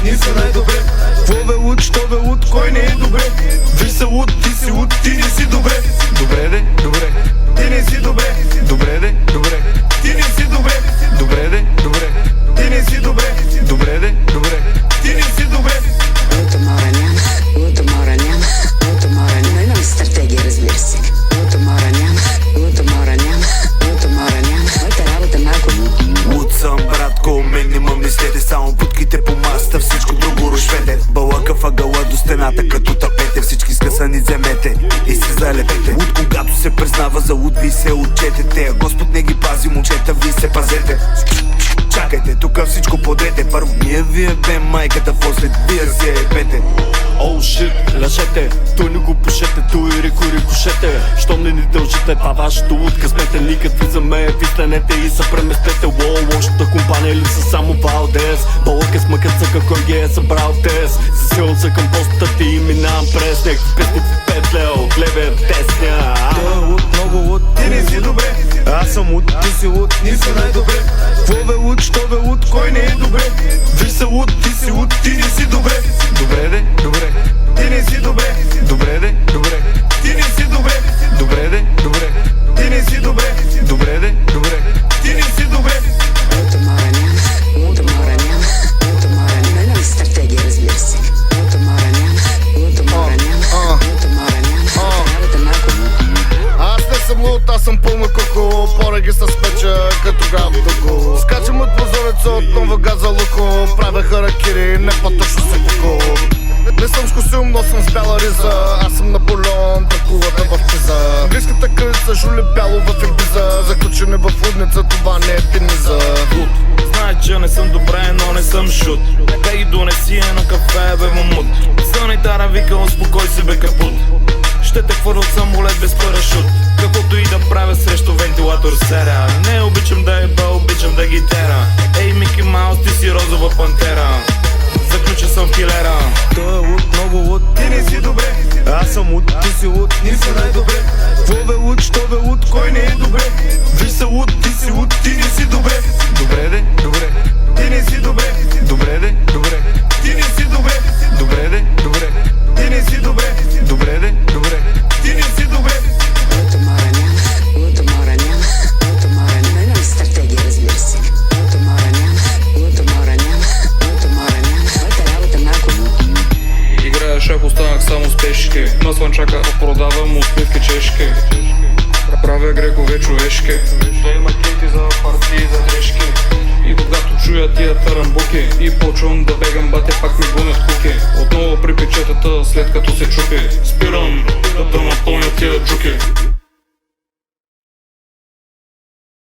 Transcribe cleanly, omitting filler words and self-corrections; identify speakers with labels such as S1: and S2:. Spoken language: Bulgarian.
S1: ние са най-добре. Кво бе луд, що бе луд, кой не е добре? Виж са луд, ти си луд, ти не си добре. Добре де, добре, ти не си добре. Добре де, добре, ти не си добре. Добре де, добре, ти не си добре. Добре де, добре, ти не си добре.
S2: Утомора няма, утомора няма, утомора няма. Имам стратегия, разбира се. Утомора няма, утомора няма, утомора няма. Моята работа малко.
S3: Луд съм, братко, мен не ма мислете. Само путките по масата, всичко друго рушвете. Балъка въгъла до стената като тапете. Всички скъсани вземете и се залепете. Луд, когато се признава за луд, ви се отчетете. Господ не ги пази, момчета, ви се пазете. Чакайте, тук всичко подрете. Първо ние ви ебем майката, после вие се ебете.
S4: Оу шит, лъжете, той не го пушете, той рикошете. Щом не ни дължите, това вашето луд късмете. Никът ви за ме, ви станете и се преместете. Уоу, лошата компания ли са само Валдес? Балъка с мъкът цъка, кой ги е събрал тез. Засилам се към постата ти и минавам през някакви песни в 5 лева, глебе в тесня.
S1: Той е луд, много луд, ти не си добре. Аз съм луд, ти си луд, ние са най-добре. Кво бе луд, що бе луд, кой не е добре? Виж са луд, ти си луд, ти не си добре. Добре де, добре, ти не си добре. Добре де, добре, ти не си добре. Добре де, добре, ти не си добре. Добре де, добре, ти не си добре.
S2: Утомора няма, утомора няма, утомора няма. Имам стратегия, разбира се. Утомора няма, утомора няма, утомора няма. Моята работа малко.
S5: Аз не съм луд, аз съм пълна коко. Пореги с печа, като граб доко. Скачам от прозореца, от нова газа луко. Правя харакири, не по-точно се коко. Не съм с костюм, но съм с бяла риза. Аз съм Наполеон, прекулата в пиза. Английската кралица жули бяло в ебиза. Заключени в лудница, това не е пениза.
S6: Луд, знае, че не съм добре, но не съм шут. Беги донеси едно кафе, бе мамут. Санитара вика, успокой се бе капут. Ще те хвърля от самолет без парашут. Каквото и да правя срещу вентилатор сера. Не обичам да еба, обичам да ги тера. Ей, Мики Маус, ти си розова пантера. Заключа съм килера.
S1: Той е луд, много луд, ти не си добре. Аз съм луд, ти си луд, ние са най-добре. Кво бе луд, що бе луд, кой не е добре? Виж са луд, ти си луд, ти не си добре. Добре де, добре, ти не си добре. Добре де, добре, ти не си добре. Добре де, добре, ти не си добре. Добре де, добре, ти не си добре.
S2: Утомора няма, утомора няма, утомора няма. Имам стратегия, разбира се. Утомора няма, утомора няма, утомора няма. Моята работа малко.
S7: Играя шах, останах само с пешки. На слънчака продавам усмивки чешки. Правя грекове човешки. Да има клети за партии, за грешки. И когато чуя тия тарамбуки и почвам да бегам, бате пак ми гонят куки. Отново при печетата, след като се чупи, спирам да напълня тия джуки.